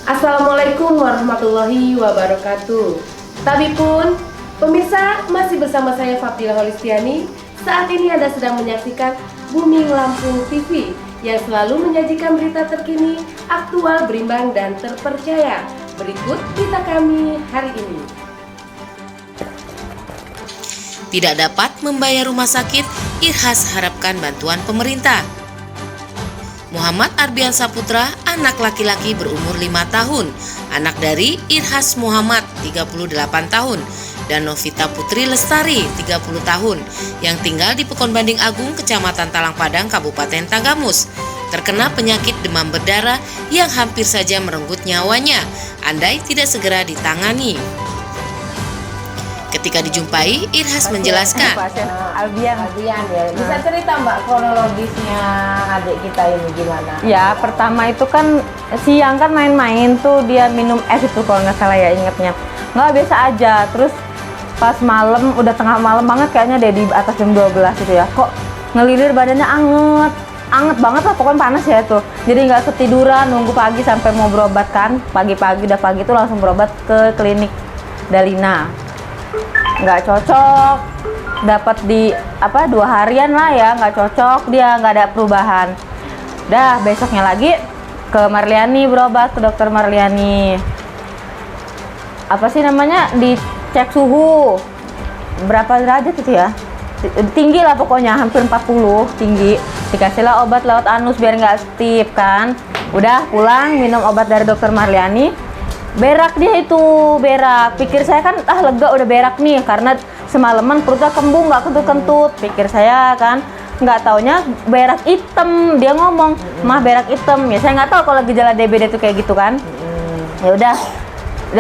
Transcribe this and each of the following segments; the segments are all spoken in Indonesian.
Assalamualaikum warahmatullahi wabarakatuh. Tabipun, pemirsa masih bersama saya Fadila Holistiani. Saat ini Anda sedang menyaksikan Booming Lampung TV yang selalu menyajikan berita terkini, aktual, berimbang, dan terpercaya. Berikut berita kami hari ini. Tidak dapat membayar rumah sakit, Irhas harapkan bantuan pemerintah. Muhammad Arbian Saputra, anak laki-laki berumur 5 tahun, anak dari Irhas Muhammad 38 tahun, dan Novita Putri Lestari 30 tahun, yang tinggal di Pekon Banding Agung, Kecamatan Talang Padang, Kabupaten Tanggamus, terkena penyakit demam berdarah yang hampir saja merenggut nyawanya, andai tidak segera ditangani. Ketika dijumpai, Irhas menjelaskan. Pasien Albian ya. Bisa cerita Mbak kronologisnya adik kita ini gimana? Ya, pertama itu kan siang kan main-main tuh dia minum es itu kalau nggak salah ya ingetnya. Nggak biasa aja. Terus pas malam udah tengah malam banget kayaknya deh di atas jam 12 itu ya. Kok ngelilir badannya anget banget lah, pokoknya panas ya tuh. Jadi nggak ketiduran nunggu pagi sampai mau berobat kan. Pagi-pagi udah pagi tuh langsung berobat ke klinik Dalina. Nggak cocok, dapat di 2 harian lah ya, nggak cocok, dia nggak ada perubahan. Dah besoknya lagi ke Marliani berobat, ke dokter Marliani. Apa sih namanya, dicek suhu berapa derajat itu ya, tinggi lah pokoknya, hampir 40 tinggi. Dikasihlah obat lewat anus biar nggak stip kan. Udah pulang minum obat dari dokter Marliani. Berak dia itu, berak. Pikir saya kan, lega udah berak nih, karena semalaman perutnya kembung, nggak kentut-kentut. Pikir saya kan, nggak taunya berak hitam. Dia ngomong, mah berak hitam. Ya saya nggak tahu kalau gejala DBD itu kayak gitu kan. Ya udah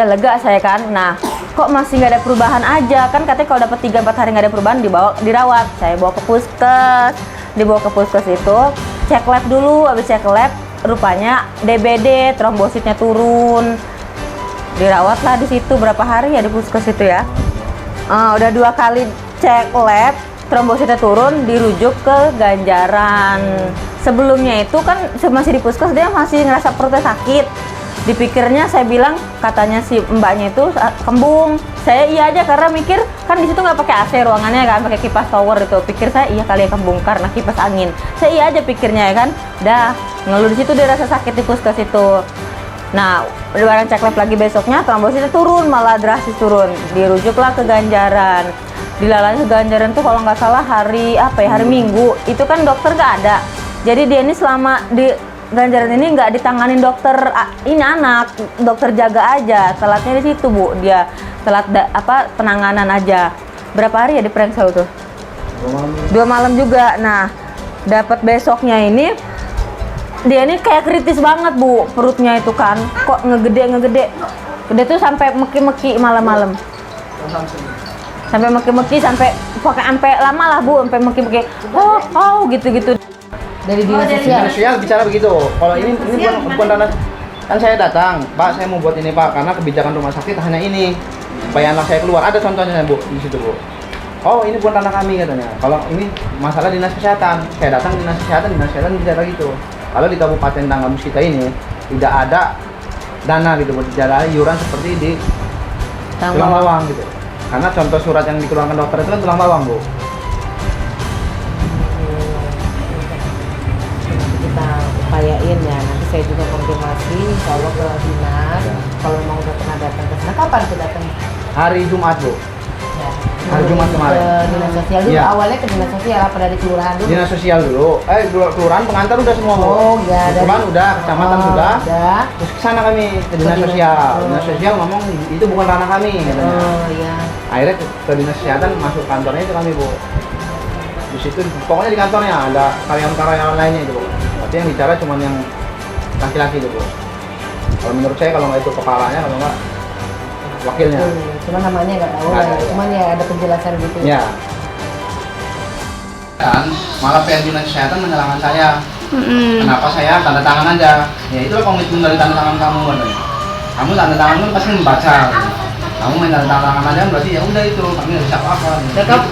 lega saya kan. Nah, kok masih nggak ada perubahan aja kan? Katanya kalau dapat 3-4 hari nggak ada perubahan dirawat. Saya bawa ke puskes, dibawa ke puskes itu, cek lab dulu. Habis cek lab, rupanya DBD, trombositnya turun. Dirawatlah di situ berapa hari ya di puskes itu ya. Udah 2 kali cek lab, trombositnya turun, dirujuk ke Ganjaran. Sebelumnya itu kan masih di puskes dia masih ngerasa perutnya sakit. Dipikirnya saya bilang, katanya si mbaknya itu kembung. Saya iya aja karena mikir kan di situ nggak pakai AC ruangannya kan, pakai kipas tower itu. Pikir saya iya kali ya kembung karena kipas angin. Saya iya aja pikirnya ya kan. Dah ngeluh di situ dia rasa sakit di puskes itu. Nah, barang cek lab lagi besoknya trombositnya turun, malah drastis turun. Dirujuklah ke Ganjaran. Dilalanya ke Ganjaran tuh kalau nggak salah hari Minggu. Itu kan dokter nggak ada. Jadi dia ini selama di Ganjaran ini nggak ditanganin dokter ini anak, dokter jaga aja. Telatnya di situ Bu, dia telat penanganan aja. Berapa hari ya di Prengsel tuh? 2 malam juga. Nah, dapat besoknya ini. Dia ini kayak kritis banget Bu, perutnya itu kan, kok ngegede. Udah tuh sampai meki-meki malam-malam. Sampai meki-meki, sampai lama lah Bu, sampai meki-meki. Gitu. Dari dinas sosial bicara begitu. Kalau ini bukan dana, kan saya datang, Pak, saya mau buat ini Pak, karena kebijakan rumah sakit hanya ini. Supaya anak saya keluar, ada contohnya Bu di situ Bu. Oh, ini bukan ranah kami katanya. Kalau ini masalah dinas kesehatan, saya datang dinas kesehatan bicara gitu. Kalau di Kabupaten Tanggamus kita ini tidak ada dana gitu buat bicara iuran seperti di tulang bawang gitu. Karena contoh surat yang dikeluarkan dokter itu kan tulang bawang Bu. Kita upayain ya, nanti saya juga konfirmasi insya Allah ke dinas. Kalau mau udah pernah datang ke sana, kapan tuh datang? Hari Jumat Bu. Ya. Hari Jumat kemarin. Ke dinas sosial dulu, Ya. Awalnya ke dinas sosial apa dari kelurahan dulu? Dinas sosial dulu. Kelurahan pengantar udah semua Bu. Oh ya, Kelurahan udah, kecamatan sudah. Udah. Terus ke sana kami ke dinas sosial. Dinas sosial ngomong itu bukan ranah kami katanya. Oh iya. Akhirnya ke dinas kesehatan, masuk kantornya itu kami Bu. Di situ pokoknya di kantornya ada karyawan-karyawan lainnya itu Bu. Tapi yang bicara cuma yang laki-laki itu Bu. Kalau menurut saya kalau nggak itu kepalanya, kalau nggak wakilnya. Cuma namanya nggak tahu lah. Cuman ya ada penjelasan gitu. Ya. Dan malah pihak dinas kesehatan menyalahkan saya. Kenapa saya tanda tangan aja? Ya itulah komitmen dari tanda tangan kamu katanya. Kamu tanda tangan kan pasti membaca. Kamu main tanda tangan aja berarti ya udah itu kami nggak bisa apa-apa.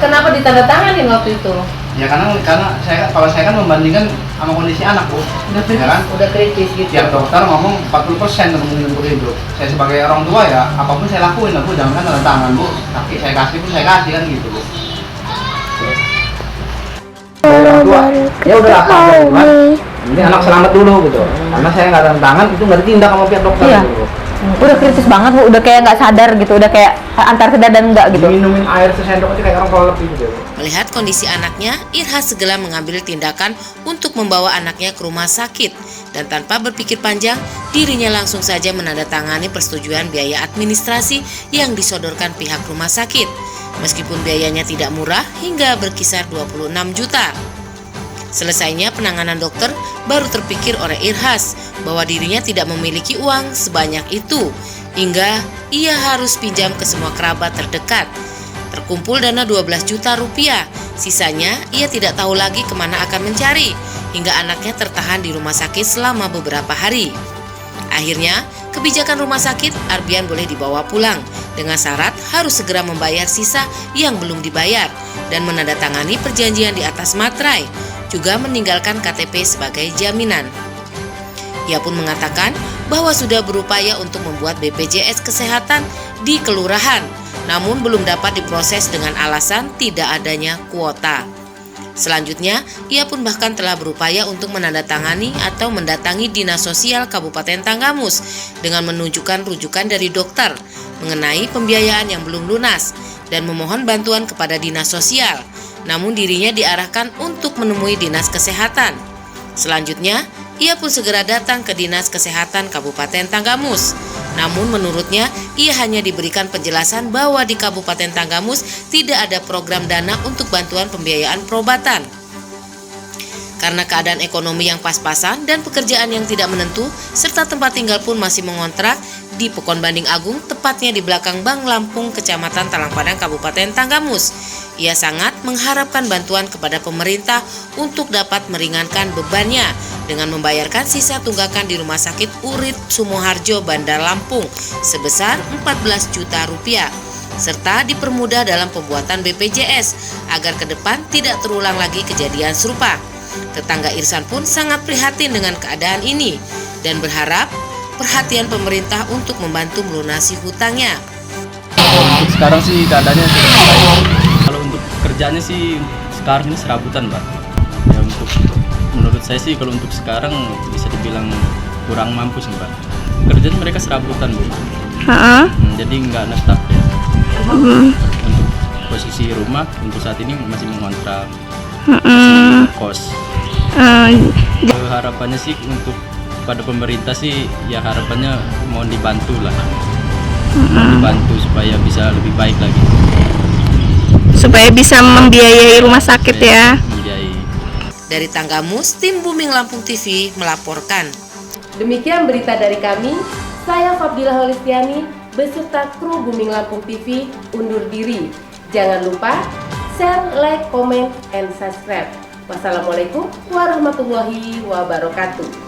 Kenapa ditandatangani waktu itu? Ya karena saya kalau saya kan membandingkan sama kondisi anak Bu. Udah kritis, Ya kan? udah kritis gitu. Tiap dokter ngomong 40% kemungkinan untuk hidup. Saya sebagai orang tua ya, apapun saya lakuin lah Bu, jangan kan tanda tangan Bu. Kaki saya kasih pun saya kasih kan gitu Bu. Sebagai orang tua, ya udah apa kan? Ini anak selamat dulu gitu. Karena saya nggak tanda tangan itu nggak ditindak sama pihak dokter Iya. gitu Bu. Udah kritis banget Bu, udah kayak nggak sadar gitu, udah kayak antar sadar dan enggak gitu. Minumin air sesendok aja kayak orang kelelep gitu Bu. Melihat kondisi anaknya, Irhas segera mengambil tindakan untuk membawa anaknya ke rumah sakit. Dan tanpa berpikir panjang, dirinya langsung saja menandatangani persetujuan biaya administrasi yang disodorkan pihak rumah sakit. Meskipun biayanya tidak murah hingga berkisar 26 juta. Selesainya penanganan dokter, baru terpikir oleh Irhas bahwa dirinya tidak memiliki uang sebanyak itu, hingga ia harus pinjam ke semua kerabat terdekat. Terkumpul dana 12 juta rupiah, sisanya ia tidak tahu lagi kemana akan mencari, hingga anaknya tertahan di rumah sakit selama beberapa hari. Akhirnya, kebijakan rumah sakit, Arbian boleh dibawa pulang, dengan syarat harus segera membayar sisa yang belum dibayar, dan menandatangani perjanjian di atas materai, juga meninggalkan KTP sebagai jaminan. Ia pun mengatakan bahwa sudah berupaya untuk membuat BPJS Kesehatan di kelurahan, namun belum dapat diproses dengan alasan tidak adanya kuota. Selanjutnya, ia pun bahkan telah berupaya untuk menandatangani atau mendatangi Dinas Sosial Kabupaten Tanggamus dengan menunjukkan rujukan dari dokter mengenai pembiayaan yang belum lunas dan memohon bantuan kepada Dinas Sosial. Namun dirinya diarahkan untuk menemui Dinas Kesehatan. Selanjutnya, ia pun segera datang ke Dinas Kesehatan Kabupaten Tanggamus. Namun menurutnya, ia hanya diberikan penjelasan bahwa di Kabupaten Tanggamus tidak ada program dana untuk bantuan pembiayaan perobatan. Karena keadaan ekonomi yang pas-pasan dan pekerjaan yang tidak menentu, serta tempat tinggal pun masih mengontrak di Pekon Banding Agung, tepatnya di belakang Bank Lampung, Kecamatan Talangpadang, Kabupaten Tanggamus. Ia sangat mengharapkan bantuan kepada pemerintah untuk dapat meringankan bebannya dengan membayarkan sisa tunggakan di Rumah Sakit Urip Sumoharjo, Bandar Lampung sebesar 14 juta rupiah, serta dipermudah dalam pembuatan BPJS agar ke depan tidak terulang lagi kejadian serupa. Tetangga Irsan pun sangat prihatin dengan keadaan ini dan berharap perhatian pemerintah untuk membantu melunasi hutangnya. Untuk sekarang sih keadaannya sudah baik. Kalau untuk kerjanya sih sekarang ini serabutan, Mbak. Ya, untuk menurut saya sih kalau untuk sekarang bisa dibilang kurang mampu sih, Mbak. Kerjaan mereka serabutan, Bu. Jadi nggak netap ya. Untuk posisi rumah untuk saat ini masih mengontrak, masih kos. Harapannya sih untuk pada pemerintah sih ya harapannya mohon dibantu lah. Dibantu supaya bisa lebih baik lagi. Supaya bisa membiayai rumah sakit ya. Membiayai. Dari Tanggamus, tim Booming Lampung TV melaporkan. Demikian berita dari kami. Saya Fabdila Holistiani beserta kru Booming Lampung TV undur diri. Jangan lupa share, like, comment, and subscribe. Wassalamualaikum warahmatullahi wabarakatuh.